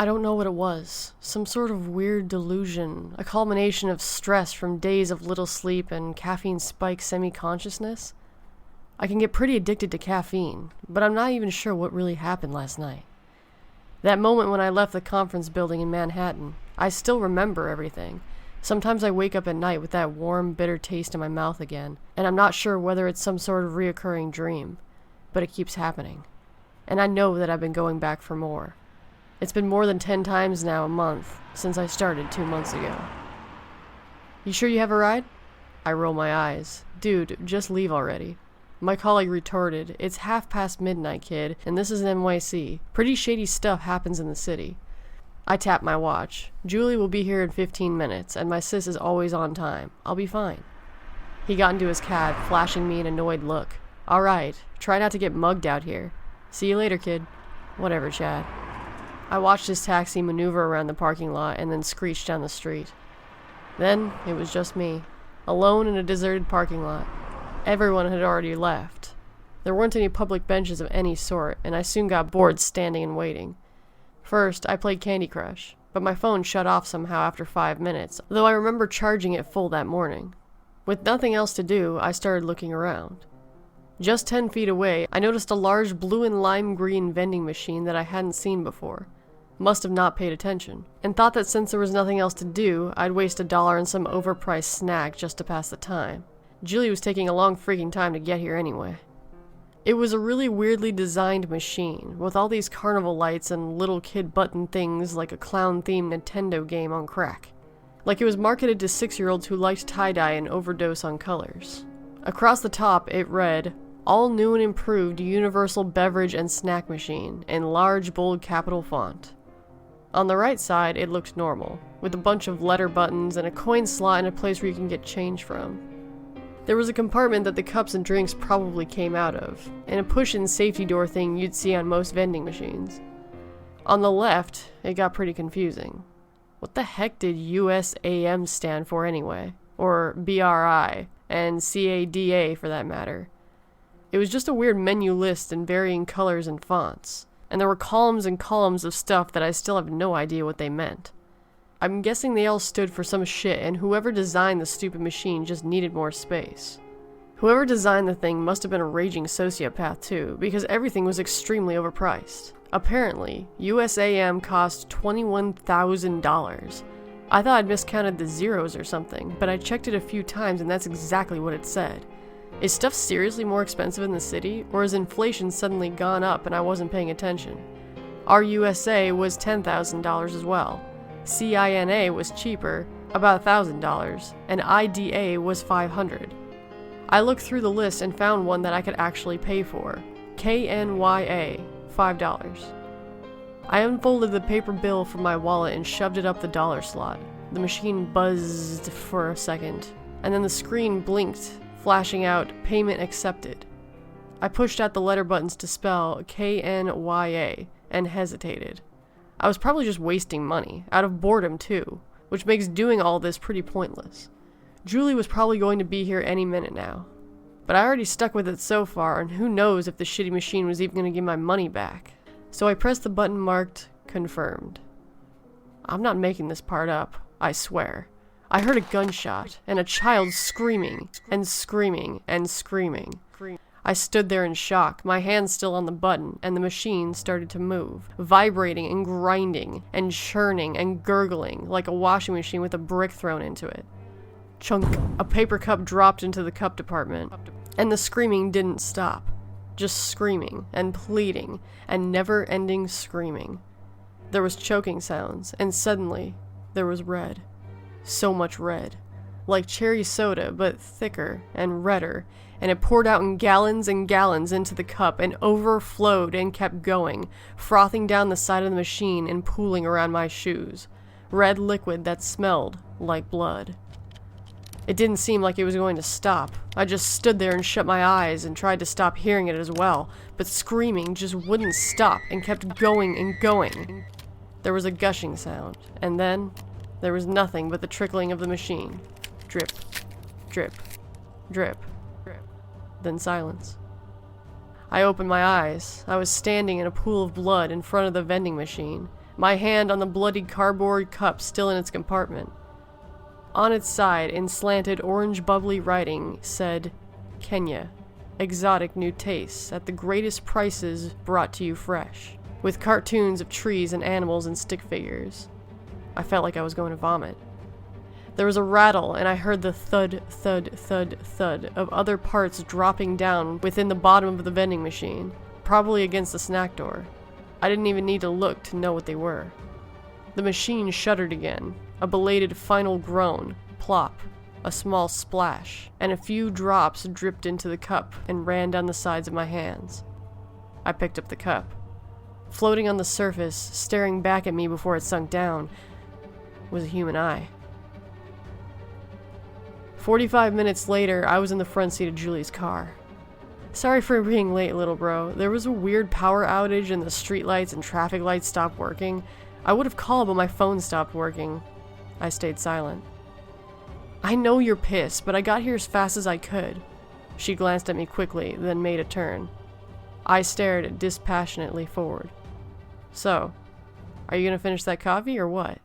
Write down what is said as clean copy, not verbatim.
I don't know what it was. Some sort of weird delusion, a culmination of stress from days of little sleep and caffeine-spiked semi-consciousness. I can get pretty addicted to caffeine, but I'm not even sure what really happened last night. That moment when I left the conference building in Manhattan, I still remember everything. Sometimes I wake up at night with that warm, bitter taste in my mouth again, and I'm not sure whether it's some sort of reoccurring dream, but it keeps happening. And I know that I've been going back for more. It's been more than 10 times now a month since I started 2 months ago. You sure you have a ride? I roll my eyes. Dude, just leave already. My colleague retorted, "It's midnight, kid, and this is NYC. Pretty shady stuff happens in the city." I tap my watch. Julie will be here in 15 minutes, and my sis is always on time. I'll be fine. He got into his cab, flashing me an annoyed look. "All right, try not to get mugged out here. See you later, kid." Whatever, Chad. I watched his taxi maneuver around the parking lot and then screech down the street. Then it was just me, alone in a deserted parking lot. Everyone had already left. There weren't any public benches of any sort, and I soon got bored standing and waiting. First, I played Candy Crush, but my phone shut off somehow after 5 minutes, though I remember charging it full that morning. With nothing else to do, I started looking around. Just 10 feet away, I noticed a large blue and lime green vending machine that I hadn't seen before. Must have not paid attention, and thought that since there was nothing else to do, I'd waste $1 on some overpriced snack just to pass the time. Julie was taking a long freaking time to get here anyway. It was a really weirdly designed machine, with all these carnival lights and little kid button things like a clown-themed Nintendo game on crack. Like it was marketed to 6-year-olds who liked tie-dye and overdose on colors. Across the top, it read, "All new and improved universal beverage and snack machine," in large, bold capital font. On the right side, it looked normal, with a bunch of letter buttons and a coin slot and a place where you can get change from. There was a compartment that the cups and drinks probably came out of, and a push-in safety door thing you'd see on most vending machines. On the left, it got pretty confusing. What the heck did USAM stand for anyway? Or BRI, and CADA for that matter. It was just a weird menu list in varying colors and fonts, and there were columns and columns of stuff that I still have no idea what they meant. I'm guessing they all stood for some shit, and whoever designed the stupid machine just needed more space. Whoever designed the thing must have been a raging sociopath too, because everything was extremely overpriced. Apparently, USAM cost $21,000. I thought I'd miscounted the zeros or something, but I checked it a few times and that's exactly what it said. Is stuff seriously more expensive in the city, or has inflation suddenly gone up and I wasn't paying attention? RUSA was $10,000 as well. CINA was cheaper, about $1,000, and IDA was $500. I looked through the list and found one that I could actually pay for. KNYA, $5. I unfolded the paper bill from my wallet and shoved it up the dollar slot. The machine buzzed for a second, and then the screen blinked, flashing out, "Payment accepted." I pushed out the letter buttons to spell KNYA, and hesitated. I was probably just wasting money, out of boredom too, which makes doing all this pretty pointless. Julie was probably going to be here any minute now. But I already stuck with it so far, and who knows if the shitty machine was even going to give my money back. So I pressed the button marked Confirmed. I'm not making this part up, I swear. I heard a gunshot, and a child screaming, and screaming, and screaming. I stood there in shock, my hand still on the button, and the machine started to move, vibrating and grinding, and churning and gurgling like a washing machine with a brick thrown into it. Chunk, a paper cup dropped into the cup department, and the screaming didn't stop. Just screaming, and pleading, and never-ending screaming. There was choking sounds, and suddenly, there was red. So much red. Like cherry soda, but thicker and redder, and it poured out in gallons and gallons into the cup and overflowed and kept going, frothing down the side of the machine and pooling around my shoes. Red liquid that smelled like blood. It didn't seem like it was going to stop. I just stood there and shut my eyes and tried to stop hearing it as well, but screaming just wouldn't stop and kept going and going. There was a gushing sound, and then there was nothing but the trickling of the machine. Drip, drip, drip, drip. Then silence. I opened my eyes. I was standing in a pool of blood in front of the vending machine. my hand on the bloody cardboard cup still in its compartment. On its side, in slanted orange bubbly writing, said, Kenya, exotic new tastes at the greatest prices brought to you fresh, with cartoons of trees and animals and stick figures. I felt like I was going to vomit. There was a rattle, and I heard the thud, thud, thud, thud of other parts dropping down within the bottom of the vending machine, probably against the snack door. I didn't even need to look to know what they were. The machine shuddered again, a belated final groan, plop, a small splash, and a few drops dripped into the cup and ran down the sides of my hands. I picked up the cup. Floating on the surface, staring back at me before it sunk down, was a human eye. 45 minutes later, I was in the front seat of Julie's car. Sorry for being late, little bro. There was a weird power outage and the streetlights and traffic lights stopped working. I would have called, but my phone stopped working. I stayed silent. I know you're pissed, but I got here as fast as I could. She glanced at me quickly, then made a turn. I stared dispassionately forward. So, are you gonna finish that coffee or what?